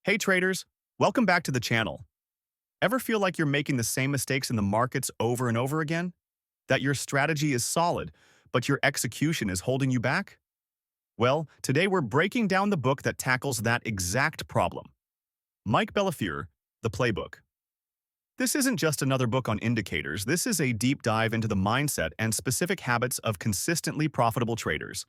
Hey traders, welcome back to the channel. Ever feel like you're making the same mistakes in the markets over and over again? That your strategy is solid, but your execution is holding you back? Well, today we're breaking down the book that tackles that exact problem. Mike Bellafiore, The Playbook. This isn't just another book on indicators, this is a deep dive into the mindset and specific habits of consistently profitable traders.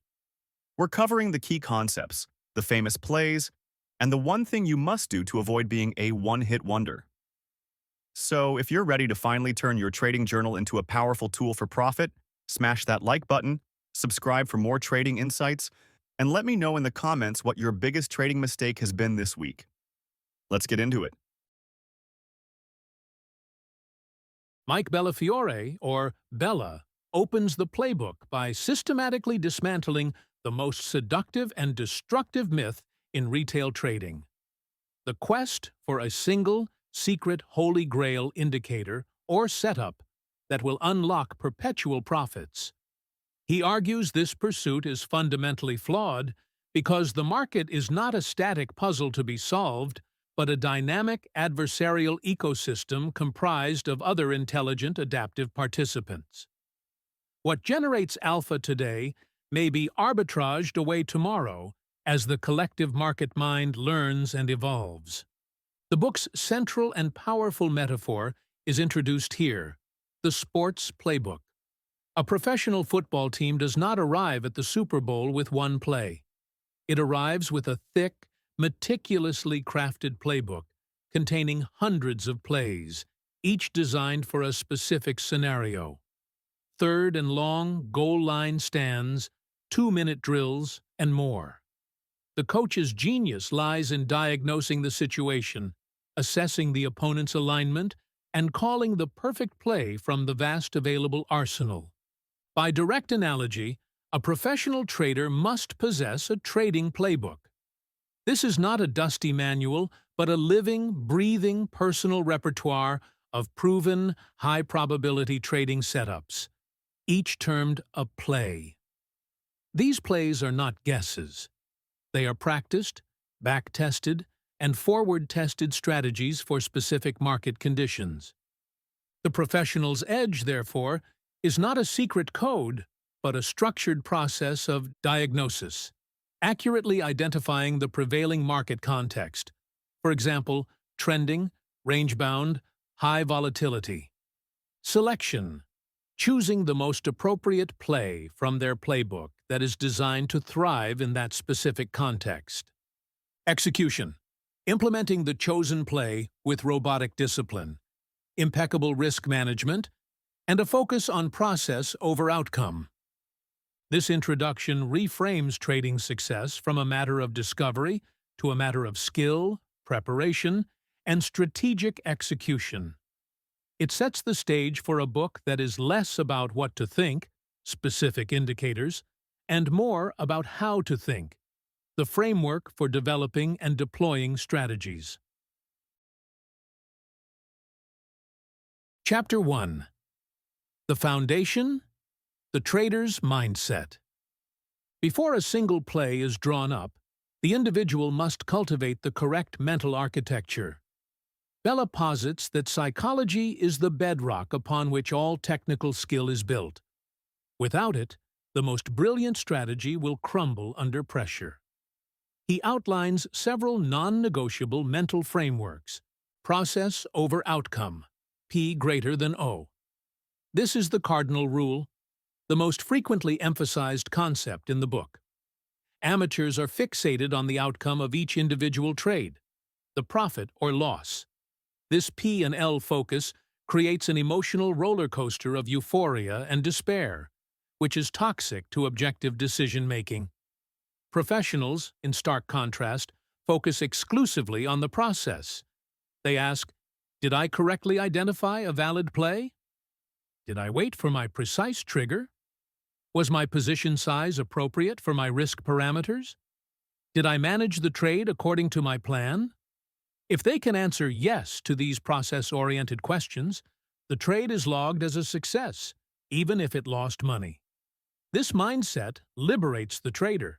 We're covering the key concepts, the famous plays, and the one thing you must do to avoid being a one-hit wonder. So, if you're ready to finally turn your trading journal into a powerful tool for profit, smash that like button, subscribe for more trading insights, and let me know in the comments what your biggest trading mistake has been this week. Let's get into it. Mike Bellafiore, or Bella, opens the playbook by systematically dismantling the most seductive and destructive myth in retail trading: the quest for a single, secret holy grail indicator or setup that will unlock perpetual profits. He argues this pursuit is fundamentally flawed because the market is not a static puzzle to be solved, but a dynamic adversarial ecosystem comprised of other intelligent adaptive participants. What generates alpha today may be arbitraged away tomorrow as the collective market mind learns and evolves. The book's central and powerful metaphor is introduced here: the sports playbook. A professional football team does not arrive at the Super Bowl with one play. It arrives with a thick, meticulously crafted playbook containing hundreds of plays, each designed for a specific scenario. Third and long goal line stands, 2-minute drills, and more. The coach's genius lies in diagnosing the situation, assessing the opponent's alignment, and calling the perfect play from the vast available arsenal. By direct analogy, a professional trader must possess a trading playbook. This is not a dusty manual, but a living, breathing personal repertoire of proven, high-probability trading setups, each termed a play. These plays are not guesses. They are practiced, back-tested, and forward-tested strategies for specific market conditions. The professional's edge, therefore, is not a secret code, but a structured process of diagnosis, accurately identifying the prevailing market context. For example, trending, range-bound, high volatility. Selection, choosing the most appropriate play from their playbook that is designed to thrive in that specific context. Execution, implementing the chosen play with robotic discipline, impeccable risk management, and a focus on process over outcome. This introduction reframes trading success from a matter of discovery to a matter of skill, preparation, and strategic execution. It sets the stage for a book that is less about what to think, specific indicators, and more about how to think, the framework for developing and deploying strategies. Chapter 1. The Foundation, the Trader's Mindset. Before a single play is drawn up, the individual must cultivate the correct mental architecture. Bella posits that psychology is the bedrock upon which all technical skill is built. Without it, the most brilliant strategy will crumble under pressure. He outlines several non-negotiable mental frameworks: process over outcome, P greater than O. This is the cardinal rule, the most frequently emphasized concept in the book. Amateurs are fixated on the outcome of each individual trade, the profit or loss. This P and L focus creates an emotional roller coaster of euphoria and despair, which is toxic to objective decision-making. Professionals, in stark contrast, focus exclusively on the process. They ask, did I correctly identify a valid play? Did I wait for my precise trigger? Was my position size appropriate for my risk parameters? Did I manage the trade according to my plan? If they can answer yes to these process-oriented questions, the trade is logged as a success, even if it lost money. This mindset liberates the trader.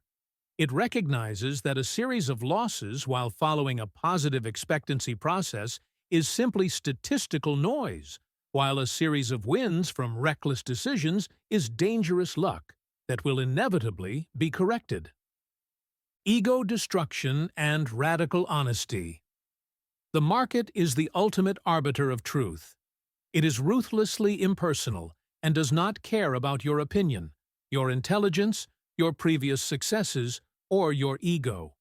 It recognizes that a series of losses while following a positive expectancy process is simply statistical noise, while a series of wins from reckless decisions is dangerous luck that will inevitably be corrected. Ego destruction and radical honesty. The market is the ultimate arbiter of truth. It is ruthlessly impersonal and does not care about your opinion, your intelligence, your previous successes, or your ego.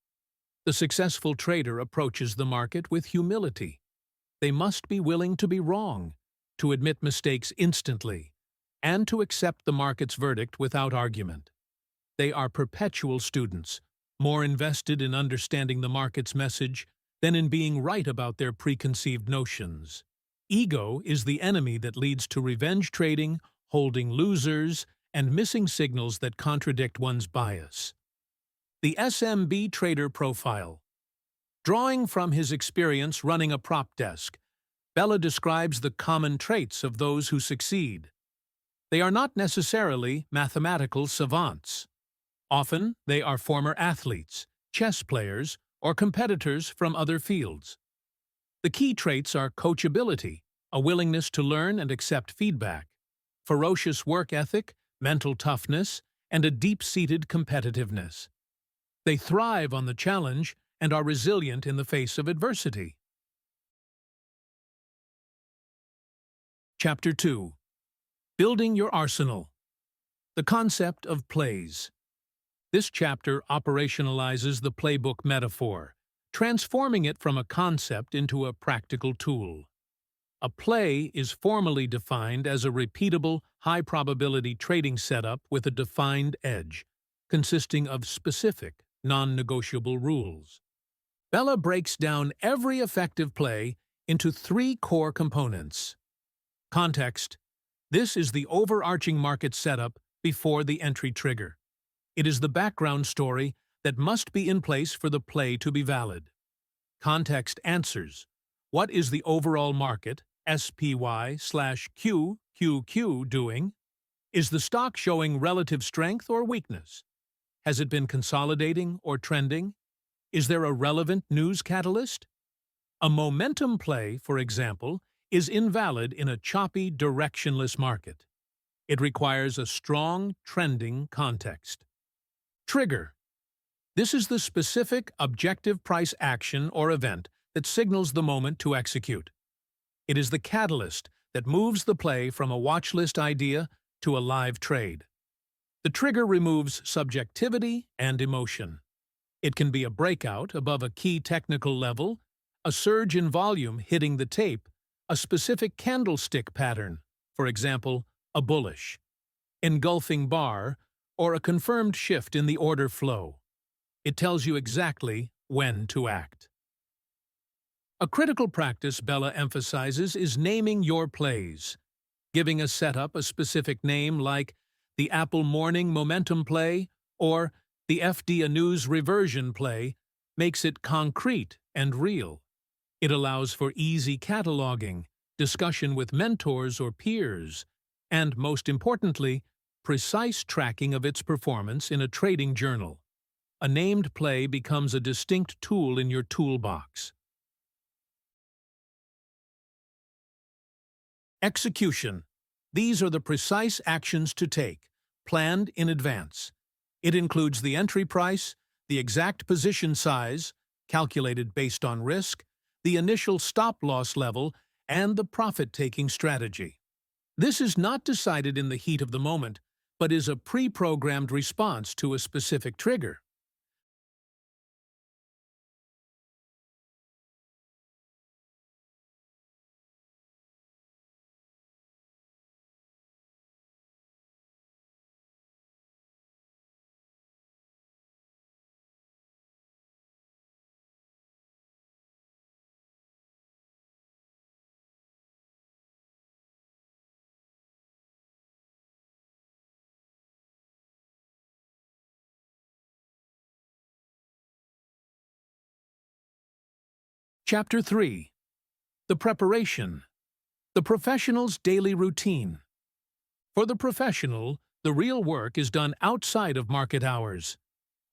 The successful trader approaches the market with humility. They must be willing to be wrong, to admit mistakes instantly, and to accept the market's verdict without argument. They are perpetual students, more invested in understanding the market's message than in being right about their preconceived notions. Ego is the enemy that leads to revenge trading, holding losers, and missing signals that contradict one's bias. The SMB Trader Profile. Drawing from his experience running a prop desk, Bella describes the common traits of those who succeed. They are not necessarily mathematical savants. Often, they are former athletes, chess players, or competitors from other fields. The key traits are coachability, a willingness to learn and accept feedback, ferocious work ethic, mental toughness, and a deep-seated competitiveness. They thrive on the challenge and are resilient in the face of adversity. Chapter 2. Building Your Arsenal. The Concept of Plays. This chapter operationalizes the playbook metaphor, transforming it from a concept into a practical tool. A play is formally defined as a repeatable, high-probability trading setup with a defined edge, consisting of specific, non-negotiable rules. Bella breaks down every effective play into three core components. Context. This is the overarching market setup before the entry trigger. It is the background story that must be in place for the play to be valid. Context answers. What is the overall market, SPY/QQQ, doing? Is the stock showing relative strength or weakness? Has it been consolidating or trending? Is there a relevant news catalyst? A momentum play, for example, is invalid in a choppy, directionless market. It requires a strong, trending context. Trigger. This is the specific, objective price action or event that signals the moment to execute. It is the catalyst that moves the play from a watchlist idea to a live trade. The trigger removes subjectivity and emotion. It can be a breakout above a key technical level, a surge in volume hitting the tape, a specific candlestick pattern, for example, a bullish, engulfing bar, or a confirmed shift in the order flow. It tells you exactly when to act. A critical practice Bella emphasizes is naming your plays. Giving a setup a specific name like the Apple Morning Momentum Play or the FD News Reversion Play makes it concrete and real. It allows for easy cataloging, discussion with mentors or peers, and, most importantly, precise tracking of its performance in a trading journal. A named play becomes a distinct tool in your toolbox. Execution. These are the precise actions to take, planned in advance. It includes the entry price, the exact position size, calculated based on risk, the initial stop-loss level, and the profit-taking strategy. This is not decided in the heat of the moment, but is a pre-programmed response to a specific trigger. Chapter 3. The Preparation. The Professional's Daily Routine. For the professional, the real work is done outside of market hours.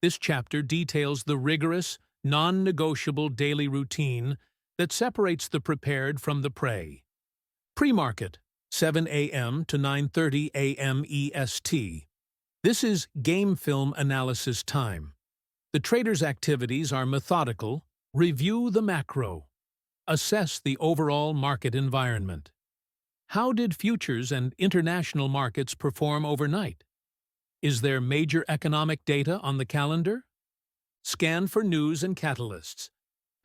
This chapter details the rigorous, non-negotiable daily routine that separates the prepared from the prey. Pre-market, 7 a.m. to 9:30 a.m. EST. This is game film analysis time. The trader's activities are methodical. Review the macro. Assess the overall market environment. How did futures and international markets perform overnight? Is there major economic data on the calendar? Scan for news and catalysts.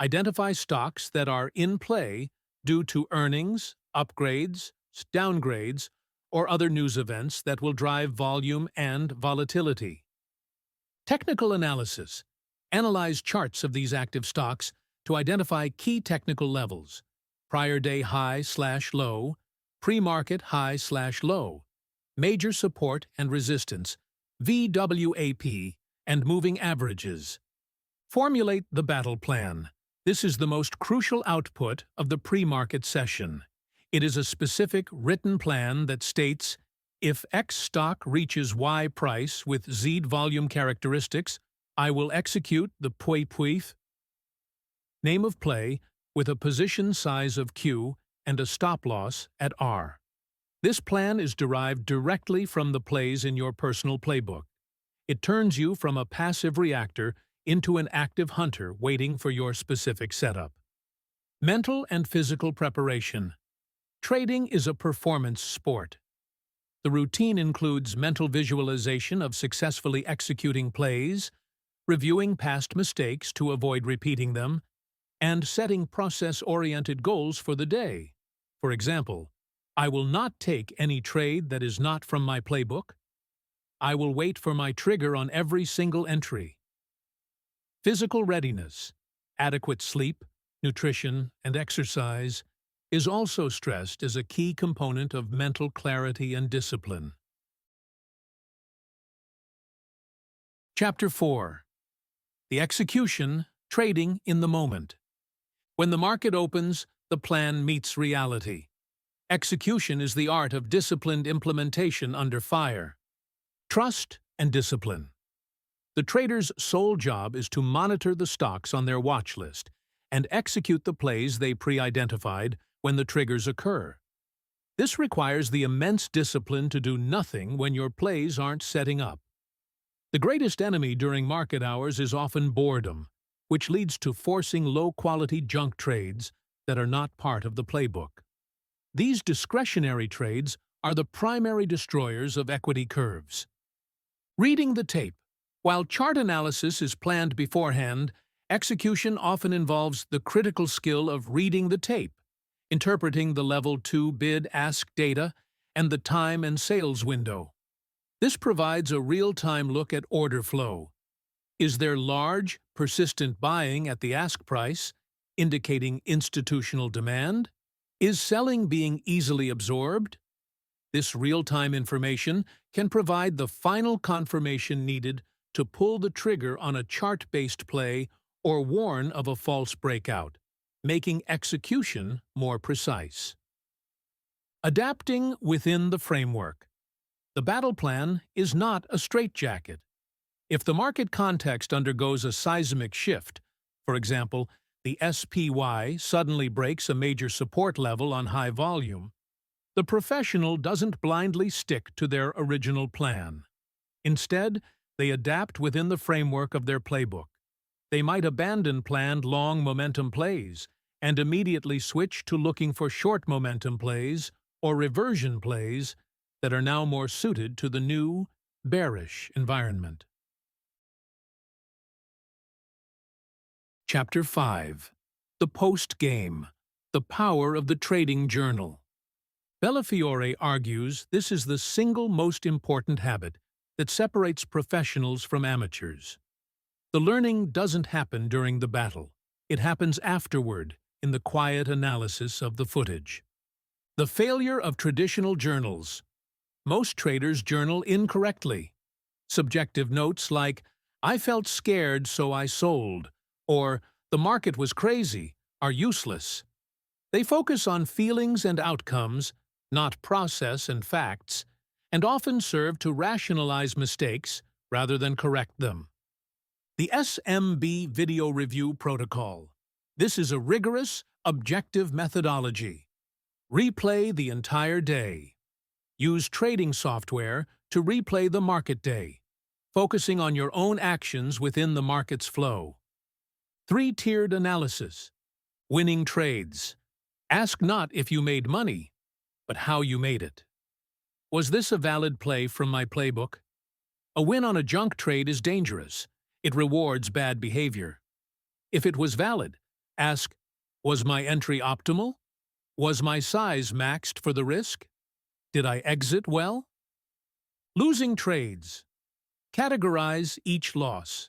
Identify stocks that are in play due to earnings, upgrades, downgrades, or other news events that will drive volume and volatility. Technical analysis. Analyze charts of these active stocks to identify key technical levels: prior day high/low, pre-market high/low, major support and resistance, VWAP, and moving averages. Formulate the battle plan. This is the most crucial output of the pre-market session. It is a specific written plan that states, if X stock reaches Y price with Z volume characteristics, I will execute the PUIF name of play with a position size of Q and a stop loss at R. This plan is derived directly from the plays in your personal playbook. It turns you from a passive reactor into an active hunter waiting for your specific setup. Mental and physical preparation. Trading is a performance sport. The routine includes mental visualization of successfully executing plays, reviewing past mistakes to avoid repeating them, and setting process-oriented goals for the day. For example, I will not take any trade that is not from my playbook. I will wait for my trigger on every single entry. Physical readiness, adequate sleep, nutrition, and exercise is also stressed as a key component of mental clarity and discipline. Chapter 4. The execution, trading in the moment. When the market opens, the plan meets reality. Execution is the art of disciplined implementation under fire. Trust and discipline. The trader's sole job is to monitor the stocks on their watch list and execute the plays they pre-identified when the triggers occur. This requires the immense discipline to do nothing when your plays aren't setting up. The greatest enemy during market hours is often boredom, which leads to forcing low-quality junk trades that are not part of the playbook. These discretionary trades are the primary destroyers of equity curves. Reading the tape. While chart analysis is planned beforehand, execution often involves the critical skill of reading the tape, interpreting the level 2 bid-ask data, and the time and sales window. This provides a real-time look at order flow. Is there large, persistent buying at the ask price, indicating institutional demand? Is selling being easily absorbed? This real-time information can provide the final confirmation needed to pull the trigger on a chart-based play or warn of a false breakout, making execution more precise. Adapting within the framework. The battle plan is not a straitjacket. If the market context undergoes a seismic shift, for example, the SPY suddenly breaks a major support level on high volume, the professional doesn't blindly stick to their original plan. Instead, they adapt within the framework of their playbook. They might abandon planned long momentum plays and immediately switch to looking for short momentum plays or reversion plays that are now more suited to the new, bearish environment. Chapter 5. The Post-Game. The Power of the Trading Journal. Bellafiore argues this is the single most important habit that separates professionals from amateurs. The learning doesn't happen during the battle. It happens afterward, in the quiet analysis of the footage. The failure of traditional journals. Most traders journal incorrectly. Subjective notes like, "I felt scared, so I sold," or "the market was crazy," are useless. They focus on feelings and outcomes, not process and facts, and often serve to rationalize mistakes rather than correct them. The SMB Video Review Protocol. This is a rigorous, objective methodology. Replay the entire day. Use trading software to replay the market day, focusing on your own actions within the market's flow. Three-tiered analysis. Winning trades. Ask not if you made money, but how you made it. Was this a valid play from my playbook? A win on a junk trade is dangerous. It rewards bad behavior. If it was valid, ask, was my entry optimal? Was my size maxed for the risk? Did I exit well? Losing trades. Categorize each loss.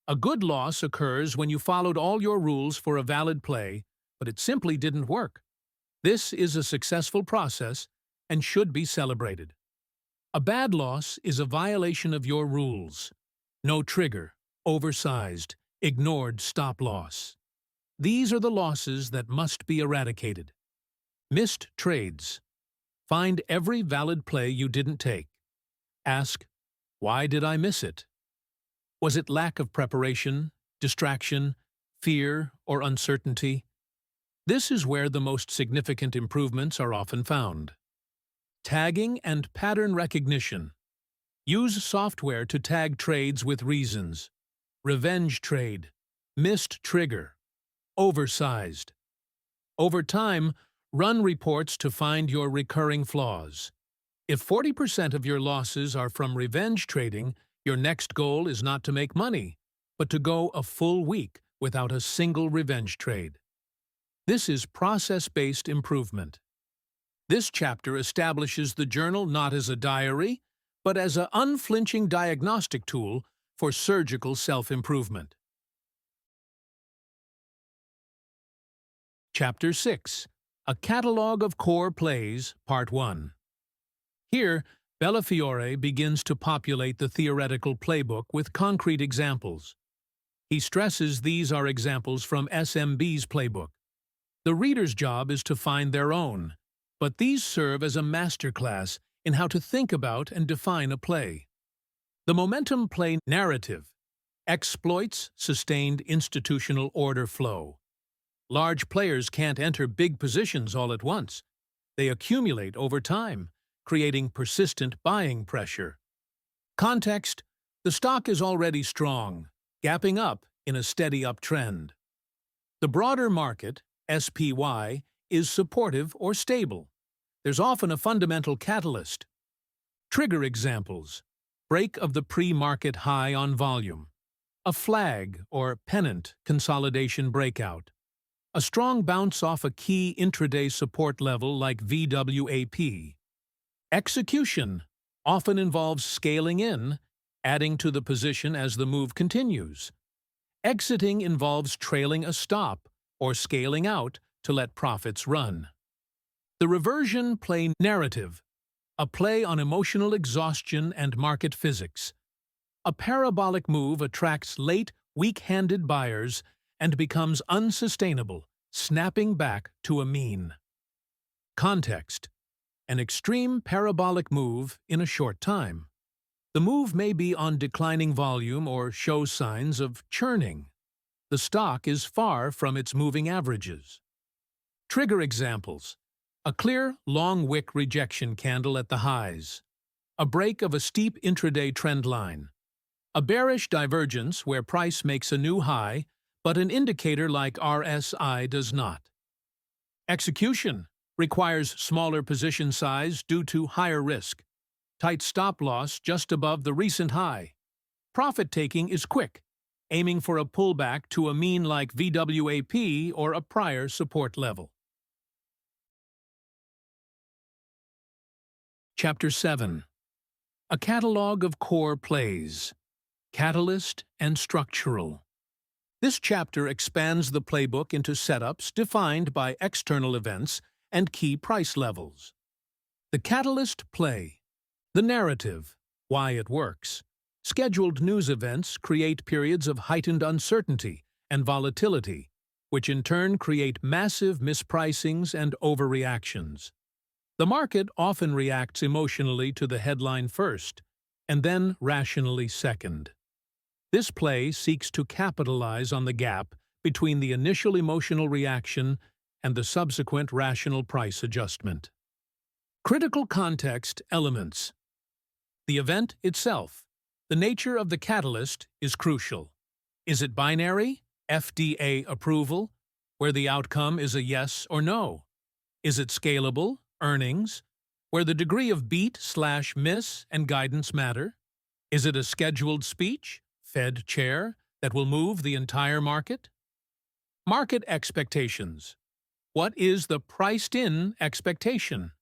A good loss occurs when you followed all your rules for a valid play, but it simply didn't work. This is a successful process and should be celebrated. A bad loss is a violation of your rules. No trigger, oversized, ignored stop loss. These are the losses that must be eradicated. Missed trades. Find every valid play you didn't take. Ask, why did I miss it? Was it lack of preparation, distraction, fear, or uncertainty? This is where the most significant improvements are often found. Tagging and pattern recognition. Use software to tag trades with reasons. Revenge trade, missed trigger, oversized. Over time, run reports to find your recurring flaws. If 40% of your losses are from revenge trading, your next goal is not to make money, but to go a full week without a single revenge trade. This is process-based improvement. This chapter establishes the journal not as a diary, but as an unflinching diagnostic tool for surgical self-improvement. Chapter 6. A Catalog of Core Plays, Part 1. Here, Bellafiore begins to populate the theoretical playbook with concrete examples. He stresses these are examples from SMB's playbook. The reader's job is to find their own, but these serve as a masterclass in how to think about and define a play. The momentum play narrative exploits sustained institutional order flow. Large players can't enter big positions all at once. They accumulate over time, creating persistent buying pressure. Context: the stock is already strong, gapping up in a steady uptrend. The broader market, SPY, is supportive or stable. There's often a fundamental catalyst. Trigger examples: break of the pre-market high on volume, a flag or pennant consolidation breakout, a strong bounce off a key intraday support level like VWAP. Execution often involves scaling in, adding to the position as the move continues. Exiting involves trailing a stop or scaling out to let profits run. The reversion play narrative, a play on emotional exhaustion and market physics. A parabolic move attracts late, weak-handed buyers and becomes unsustainable, snapping back to a mean. Context: an extreme parabolic move in a short time. The move may be on declining volume or show signs of churning. The stock is far from its moving averages. Trigger examples: a clear, long wick rejection candle at the highs, a break of a steep intraday trend line, a bearish divergence where price makes a new high, but an indicator like RSI does not. Execution requires smaller position size due to higher risk, tight stop loss just above the recent high. Profit-taking is quick, aiming for a pullback to a mean like VWAP or a prior support level. Chapter 7. A Catalog of Core Plays, Catalyst and Structural. This chapter expands the playbook into setups defined by external events and key price levels. The catalyst play. The narrative, why it works. Scheduled news events create periods of heightened uncertainty and volatility, which in turn create massive mispricings and overreactions. The market often reacts emotionally to the headline first, and then rationally second. This play seeks to capitalize on the gap between the initial emotional reaction and the subsequent rational price adjustment. Critical context elements. The event itself. The nature of the catalyst is crucial. Is it binary, FDA approval, where the outcome is a yes or no? Is it scalable, earnings, where the degree of beat/miss and guidance matter? Is it a scheduled speech, Fed chair, that will move the entire market? Market expectations. What is the priced-in expectation?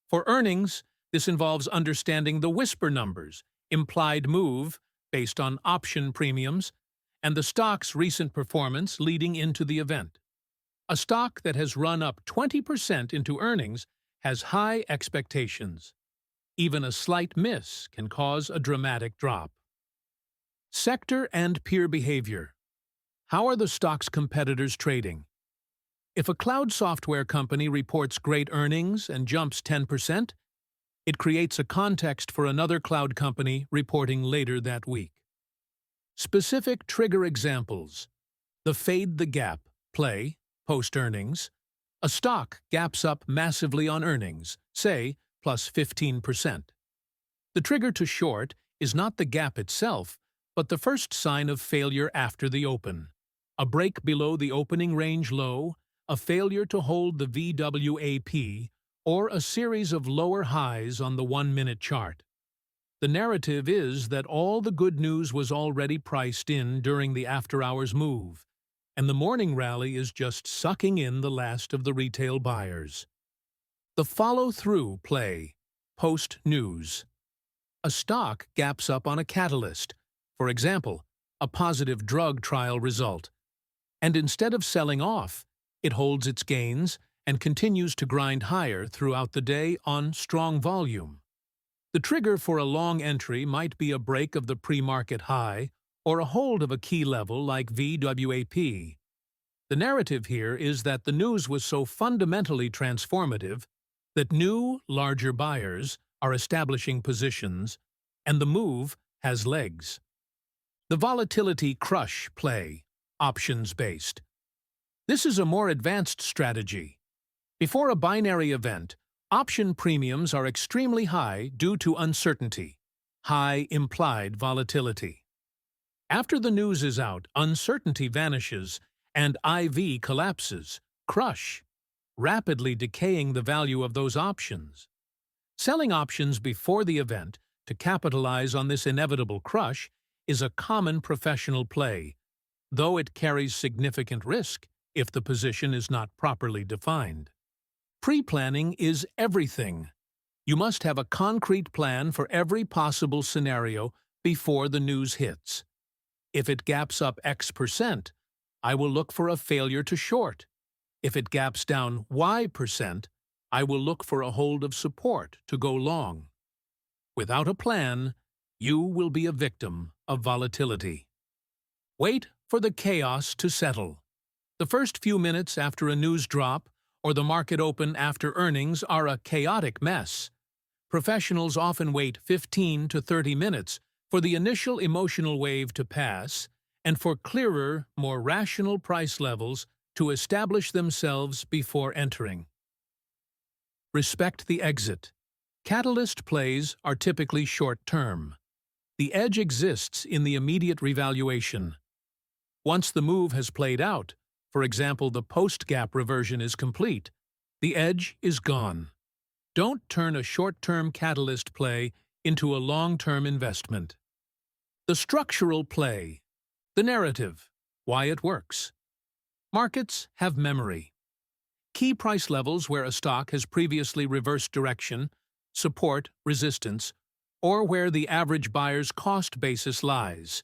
For earnings, this involves understanding the whisper numbers, implied move based on option premiums, and the stock's recent performance leading into the event. A stock that has run up 20% into earnings has high expectations. Even a slight miss can cause a dramatic drop. Sector and peer behavior. How are the stock's competitors trading? If a cloud software company reports great earnings and jumps 10%, it creates a context for another cloud company reporting later that week. Specific trigger examples. The fade the gap play, post-earnings. A stock gaps up massively on earnings, say, plus 15%. The trigger to short is not the gap itself, but the first sign of failure after the open. A break below the opening range low, a failure to hold the VWAP, or a series of lower highs on the 1-minute chart. The narrative is that all the good news was already priced in during the after-hours move, and the morning rally is just sucking in the last of the retail buyers. The follow-through play, post-news. A stock gaps up on a catalyst, for example, a positive drug trial result, and instead of selling off, it holds its gains and continues to grind higher throughout the day on strong volume. The trigger for a long entry might be a break of the pre-market high or a hold of a key level like VWAP. The narrative here is that the news was so fundamentally transformative that new, larger buyers are establishing positions, and the move has legs. The volatility crush play, options-based. This is a more advanced strategy. Before a binary event, option premiums are extremely high due to uncertainty, high implied volatility. After the news is out, uncertainty vanishes and IV collapses, crush, rapidly decaying the value of those options. Selling options before the event to capitalize on this inevitable crush is a common professional play, though it carries significant risk if the position is not properly defined. Pre-planning is everything. You must have a concrete plan for every possible scenario before the news hits. If it gaps up X%, I will look for a failure to short. If it gaps down Y%, I will look for a hold of support to go long. Without a plan, you will be a victim of volatility. Wait for the chaos to settle. The first few minutes after a news drop or the market open after earnings are a chaotic mess. Professionals often wait 15 to 30 minutes for the initial emotional wave to pass and for clearer, more rational price levels to establish themselves before entering. Respect the exit. Catalyst plays are typically short-term. The edge exists in the immediate revaluation. Once the move has played out, for example, the post-gap reversion is complete, the edge is gone. Don't turn a short-term catalyst play into a long-term investment. The structural play. The narrative. Why it works. Markets have memory. Key price levels where a stock has previously reversed direction, support, resistance, or where the average buyer's cost basis lies.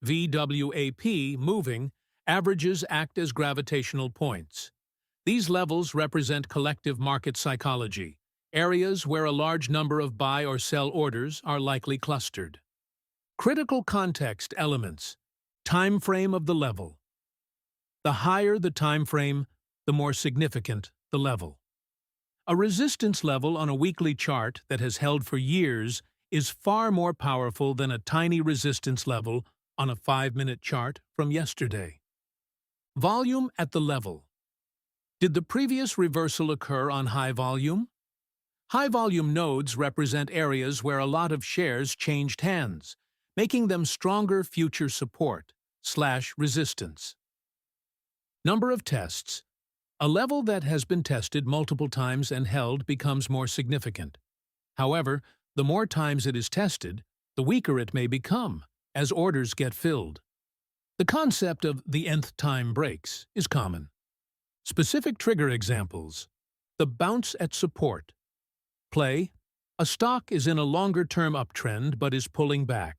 VWAP moving, averages act as gravitational points. These levels represent collective market psychology, areas where a large number of buy or sell orders are likely clustered. Critical context elements. Time frame of the level. The higher the time frame, the more significant the level. A resistance level on a weekly chart that has held for years is far more powerful than a tiny resistance level on a 5-minute chart from yesterday. Volume at the level. Did the previous reversal occur on high volume? High-volume nodes represent areas where a lot of shares changed hands, making them stronger future support/resistance. Number of tests. A level that has been tested multiple times and held becomes more significant. However, the more times it is tested, the weaker it may become, as orders get filled. The concept of the nth time breaks is common. Specific trigger examples. The bounce at support. Play. A stock is in a longer-term uptrend but is pulling back.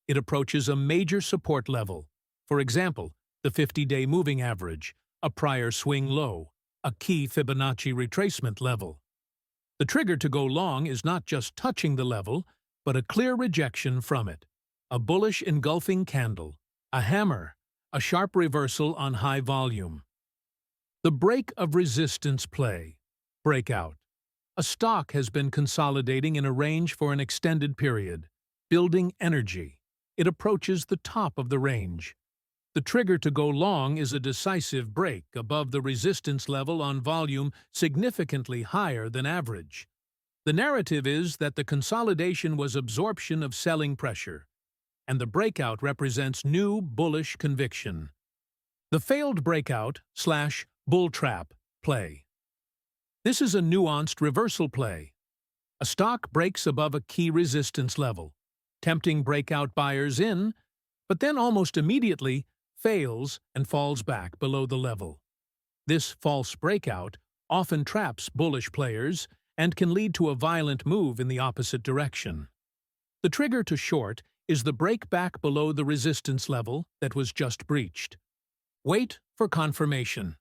It approaches a major support level. For example, the 50-day moving average, a prior swing low, a key Fibonacci retracement level. The trigger to go long is not just touching the level, but a clear rejection from it. A bullish engulfing candle, a hammer, a sharp reversal on high volume. The break of resistance play. Breakout. A stock has been consolidating in a range for an extended period, building energy. It approaches the top of the range. The trigger to go long is a decisive break above the resistance level on volume significantly higher than average. The narrative is that the consolidation was absorption of selling pressure, and the breakout represents new bullish conviction. The failed breakout/bull trap play. This is a nuanced reversal play. A stock breaks above a key resistance level, tempting breakout buyers in, but then almost immediately fails and falls back below the level. This false breakout often traps bullish players and can lead to a violent move in the opposite direction. The trigger to short is the break back below the resistance level that was just breached. Wait for confirmation.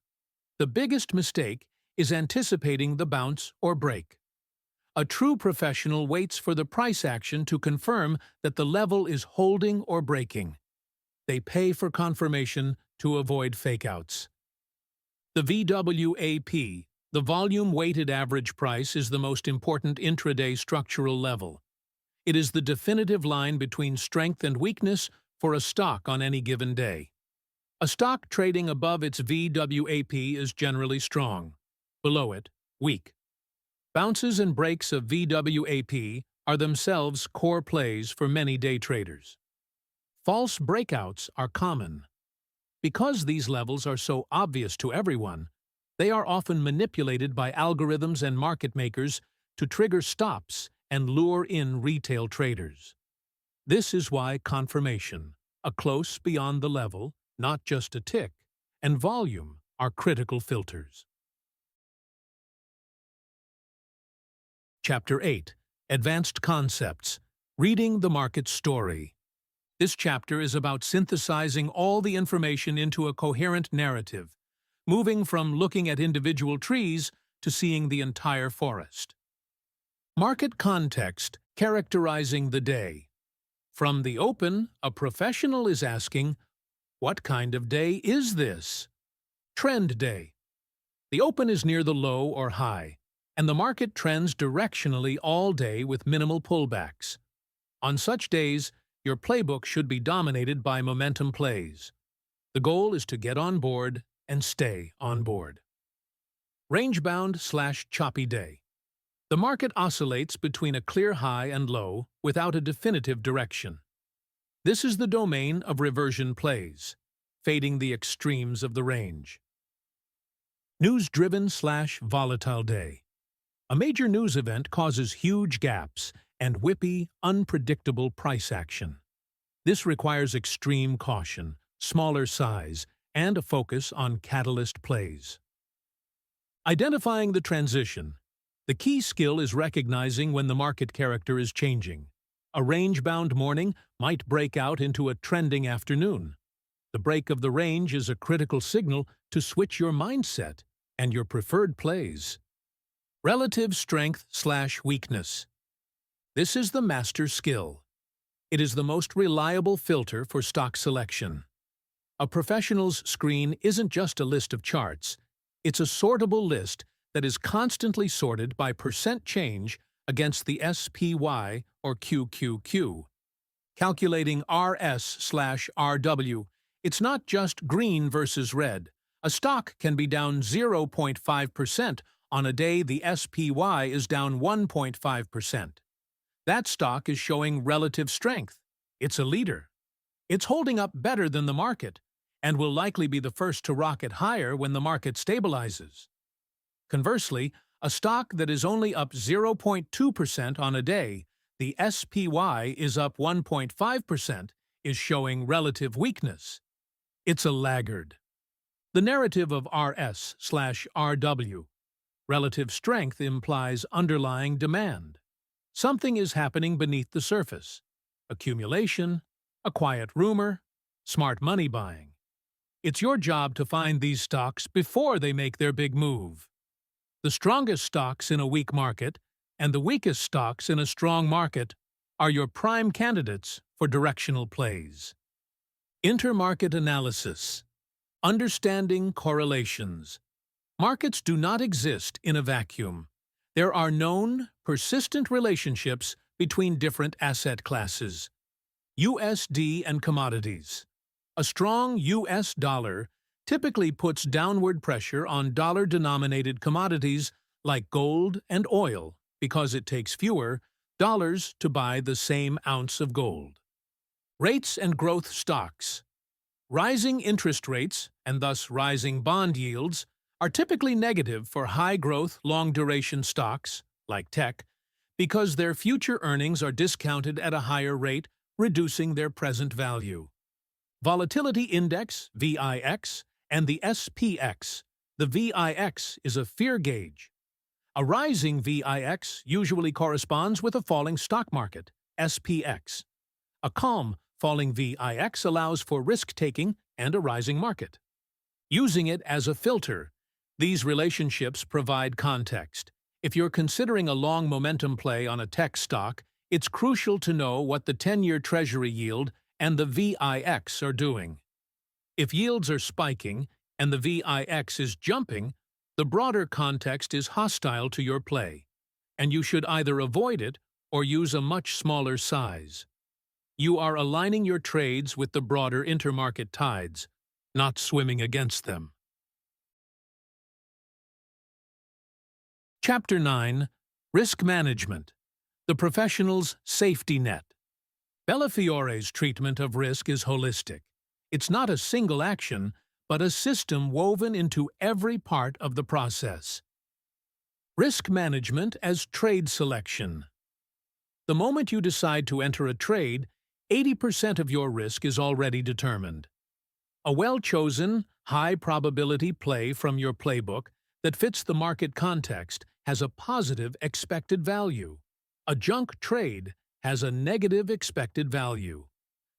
The biggest mistake is anticipating the bounce or break. A true professional waits for the price action to confirm that the level is holding or breaking. They pay for confirmation to avoid fakeouts. The VWAP, the volume-weighted average price, is the most important intraday structural level. It is the definitive line between strength and weakness for a stock on any given day. A stock trading above its VWAP is generally strong. Below it, weak. Bounces and breaks of VWAP are themselves core plays for many day traders. False breakouts are common. Because these levels are so obvious to everyone, they are often manipulated by algorithms and market makers to trigger stops and lure in retail traders. This is why confirmation, a close beyond the level, not just a tick, and volume are critical filters. Chapter 8. Advanced Concepts. Reading the Market Story. This chapter is about synthesizing all the information into a coherent narrative, moving from looking at individual trees to seeing the entire forest. Market context characterizing the day. From the open, a professional is asking, "What kind of day is this?" Trend day. The open is near the low or high, and the market trends directionally all day with minimal pullbacks. On such days, your playbook should be dominated by momentum plays. The goal is to get on board and stay on board. Range-bound/choppy day. The market oscillates between a clear high and low without a definitive direction. This is the domain of reversion plays, fading the extremes of the range. News-driven/volatile day. A major news event causes huge gaps and whippy, unpredictable price action. This requires extreme caution, smaller size, and a focus on catalyst plays. Identifying the transition. The key skill is recognizing when the market character is changing. A range-bound morning might break out into a trending afternoon. The break of the range is a critical signal to switch your mindset and your preferred plays. Relative strength/weakness. This is the master skill. It is the most reliable filter for stock selection. A professional's screen isn't just a list of charts. It's a sortable list that is constantly sorted by percent change against the SPY or QQQ. Calculating RS/RW, it's not just green versus red. A stock can be down 0.5% on a day the SPY is down 1.5%. That stock is showing relative strength. It's a leader. It's holding up better than the market and will likely be the first to rocket higher when the market stabilizes. Conversely, a stock that is only up 0.2% on a day, the SPY is up 1.5%, is showing relative weakness. It's a laggard. The narrative of RS/RW, relative strength, implies underlying demand. Something is happening beneath the surface. Accumulation, a quiet rumor, smart money buying. It's your job to find these stocks before they make their big move. The strongest stocks in a weak market and the weakest stocks in a strong market are your prime candidates for directional plays. Intermarket analysis. Understanding correlations. Markets do not exist in a vacuum. There are known, persistent relationships between different asset classes. USD and commodities. A strong US dollar typically puts downward pressure on dollar-denominated commodities like gold and oil because it takes fewer dollars to buy the same ounce of gold. Rates and growth stocks. Rising interest rates, and thus rising bond yields, are typically negative for high-growth, long-duration stocks, like tech, because their future earnings are discounted at a higher rate, reducing their present value. Volatility Index, VIX, and the SPX. The VIX is a fear gauge. A rising VIX usually corresponds with a falling stock market, SPX. A calm, falling VIX allows for risk-taking and a rising market. Using it as a filter, these relationships provide context. If you're considering a long momentum play on a tech stock, it's crucial to know what the 10-year Treasury yield and the VIX are doing. If yields are spiking and the VIX is jumping, the broader context is hostile to your play, and you should either avoid it or use a much smaller size. You are aligning your trades with the broader intermarket tides, not swimming against them. Chapter 9. Risk Management. The Professional's Safety Net. Bellafiore's treatment of risk is holistic. It's not a single action, but a system woven into every part of the process. Risk management as trade selection. The moment you decide to enter a trade, 80% of your risk is already determined. A well-chosen, high-probability play from your playbook that fits the market context has a positive expected value. A junk trade has a negative expected value.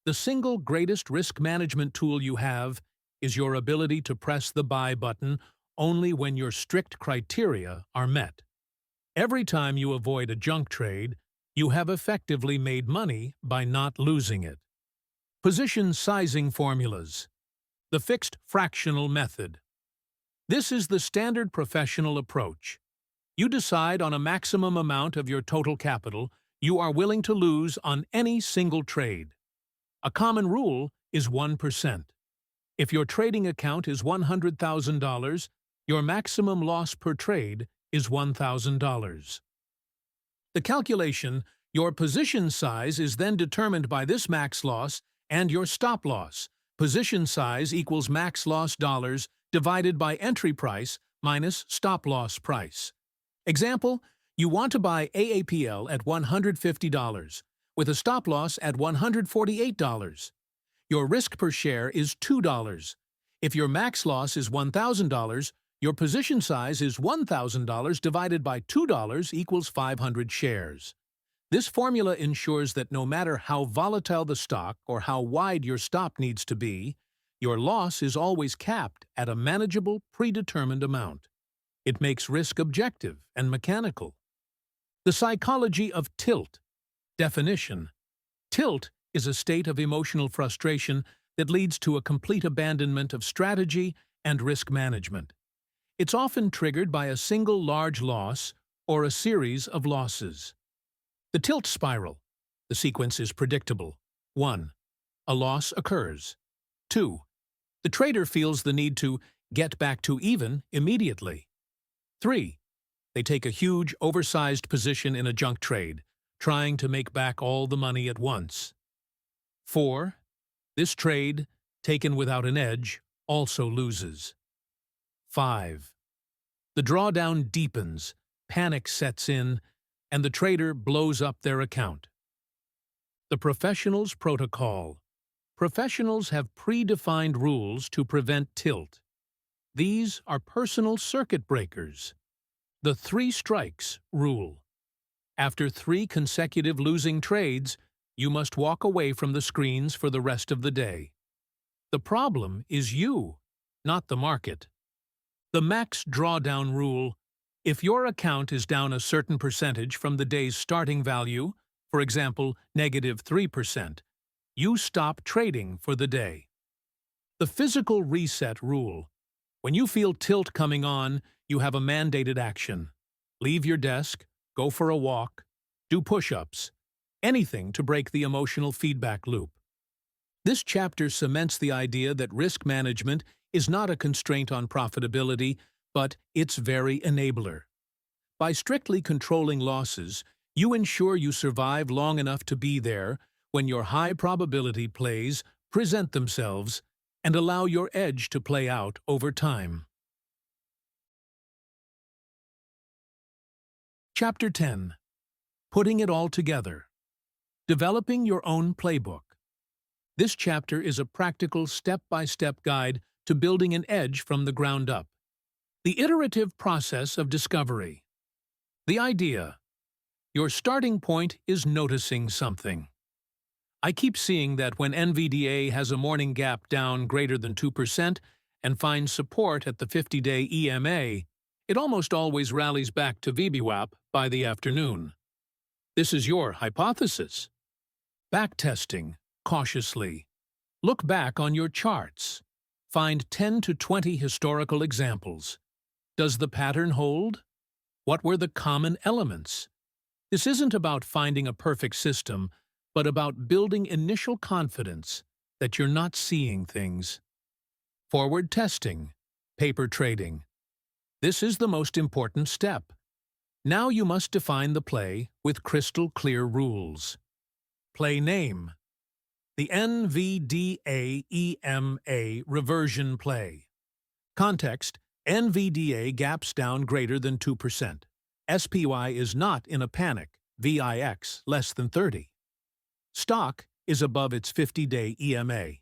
The single greatest risk management tool you have is your ability to press the buy button only when your strict criteria are met. Every time you avoid a junk trade, you have effectively made money by not losing it. Position sizing formulas. The fixed fractional method. This is the standard professional approach. You decide on a maximum amount of your total capital you are willing to lose on any single trade. A common rule is 1%. If your trading account is $100,000, your maximum loss per trade is $1,000. The calculation, your position size, is then determined by this max loss and your stop loss. Position size equals max loss dollars divided by entry price minus stop loss price. Example, you want to buy AAPL at $150 with a stop loss at $148. Your risk per share is $2. If your max loss is $1,000, your position size is $1,000 divided by $2 equals 500 shares. This formula ensures that no matter how volatile the stock or how wide your stop needs to be, your loss is always capped at a manageable, predetermined amount. It makes risk objective and mechanical. The psychology of tilt. Definition. Tilt is a state of emotional frustration that leads to a complete abandonment of strategy and risk management. It's often triggered by a single large loss or a series of losses. The tilt spiral. The sequence is predictable. 1. A loss occurs. 2. The trader feels the need to get back to even immediately. 3. They take a huge, oversized position in a junk trade, trying to make back all the money at once. 4. This trade, taken without an edge, also loses. 5. The drawdown deepens, panic sets in, and the trader blows up their account. The professional's protocol. Professionals have predefined rules to prevent tilt. These are personal circuit breakers. The 3 strikes rule. After 3 consecutive losing trades, you must walk away from the screens for the rest of the day. The problem is you, not the market. The max drawdown rule. If your account is down a certain percentage from the day's starting value, for example, -3%, you stop trading for the day. The physical reset rule. When you feel tilt coming on, you have a mandated action. Leave your desk, go for a walk, do push-ups, anything to break the emotional feedback loop. This chapter cements the idea that risk management is not a constraint on profitability, but its very enabler. By strictly controlling losses, you ensure you survive long enough to be there when your high-probability plays present themselves and allow your edge to play out over time. Chapter 10. Putting it all together. Developing your own playbook. This chapter is a practical step-by-step guide to building an edge from the ground up. The iterative process of discovery. The idea. Your starting point is noticing something. I keep seeing that when NVDA has a morning gap down greater than 2% and finds support at the 50-day EMA, it almost always rallies back to VBWAP by the afternoon. This is your hypothesis. Backtesting, cautiously. Look back on your charts. Find 10 to 20 historical examples. Does the pattern hold? What were the common elements? This isn't about finding a perfect system, but about building initial confidence that you're not seeing things. Forward testing, paper trading. This is the most important step. Now you must define the play with crystal clear rules. Play name. The NVDA EMA reversion play. Context: NVDA gaps down greater than 2%. SPY is not in a panic. VIX less than 30. Stock is above its 50-day EMA.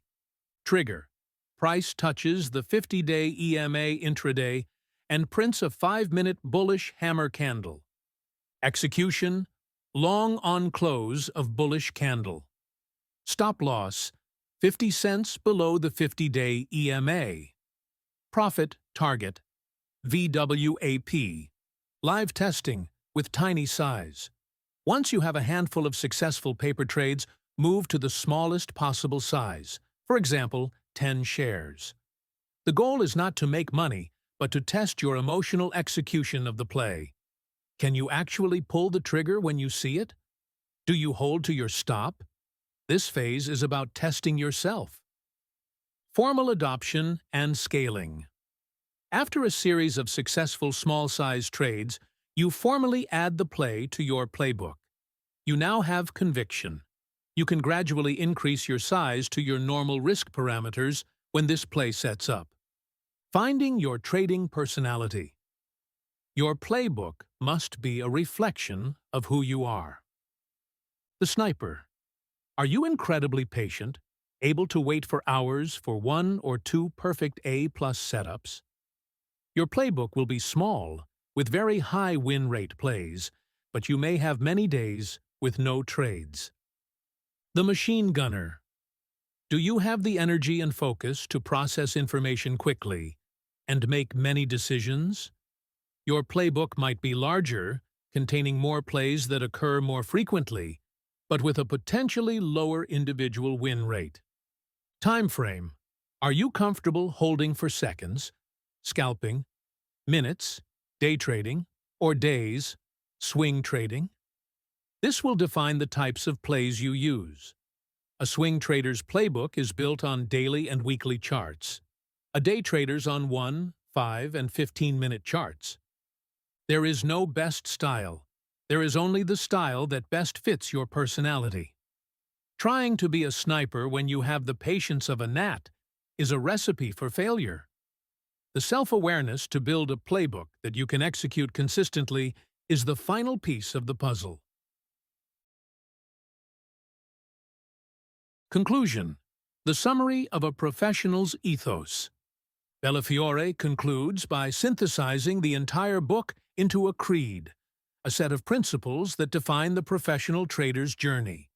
Trigger. Price touches the 50-day EMA intraday and prints a 5-minute bullish hammer candle. Execution. Long on close of bullish candle. Stop loss. 50 cents below the 50-day EMA. Profit target. VWAP. Live testing with tiny size. Once you have a handful of successful paper trades, move to the smallest possible size, for example, 10 shares. The goal is not to make money, but to test your emotional execution of the play. Can you actually pull the trigger when you see it? Do you hold to your stop? This phase is about testing yourself. Formal adoption and scaling. After a series of successful small-size trades, you formally add the play to your playbook. You now have conviction. You can gradually increase your size to your normal risk parameters when this play sets up. Finding your trading personality. Your playbook must be a reflection of who you are. The sniper. Are you incredibly patient, able to wait for hours for 1 or 2 perfect A-plus setups? Your playbook will be small, with very high win rate plays, but you may have many days with no trades. The machine gunner. Do you have the energy and focus to process information quickly and make many decisions? Your playbook might be larger, containing more plays that occur more frequently, but with a potentially lower individual win rate. Time frame. Are you comfortable holding for seconds, scalping, minutes, day trading, or days, swing trading? This will define the types of plays you use. A swing trader's playbook is built on daily and weekly charts. A day trader's on 1, 5, and 15-minute charts. There is no best style. There is only the style that best fits your personality. Trying to be a sniper when you have the patience of a gnat is a recipe for failure. The self-awareness to build a playbook that you can execute consistently is the final piece of the puzzle. Conclusion: the summary of a professional's ethos. Bellafiore concludes by synthesizing the entire book into a creed, a set of principles that define the professional trader's journey.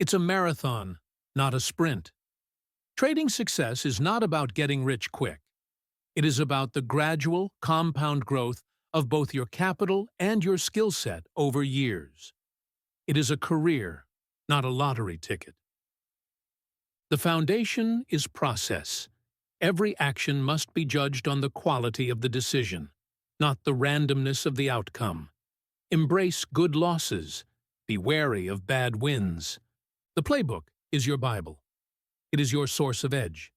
It's a marathon, not a sprint. Trading success is not about getting rich quick. It is about the gradual, compound growth of both your capital and your skill set over years. It is a career, not a lottery ticket. The foundation is process. Every action must be judged on the quality of the decision, not the randomness of the outcome. Embrace good losses. Be wary of bad wins. The playbook is your Bible. It is your source of edge.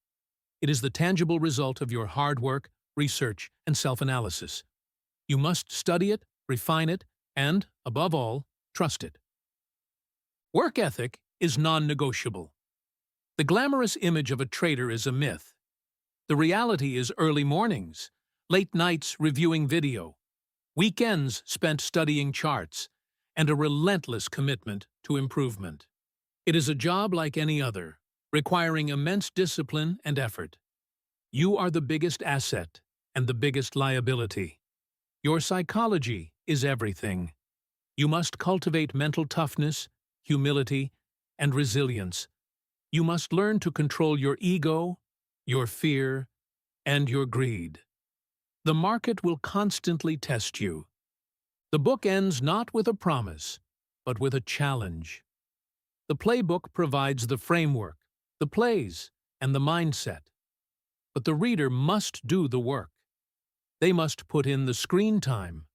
It is the tangible result of your hard work, research, and self-analysis. You must study it, refine it, and, above all, trust it. Work ethic is non-negotiable. The glamorous image of a trader is a myth. The reality is early mornings, late nights reviewing video, weekends spent studying charts, and a relentless commitment to improvement. It is a job like any other, requiring immense discipline and effort. You are the biggest asset and the biggest liability. Your psychology is everything. You must cultivate mental toughness, humility, and resilience. You must learn to control your ego, your fear, and your greed. The market will constantly test you. The book ends not with a promise, but with a challenge. The playbook provides the framework, the plays, and the mindset. But the reader must do the work. They must put in the screen time,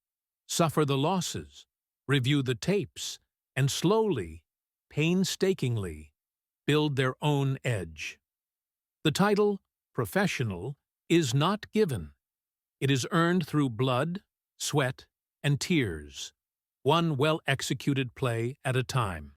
suffer the losses, review the tapes, and slowly, painstakingly, build their own edge. The title, Professional, is not given. It is earned through blood, sweat, and tears, one well-executed play at a time.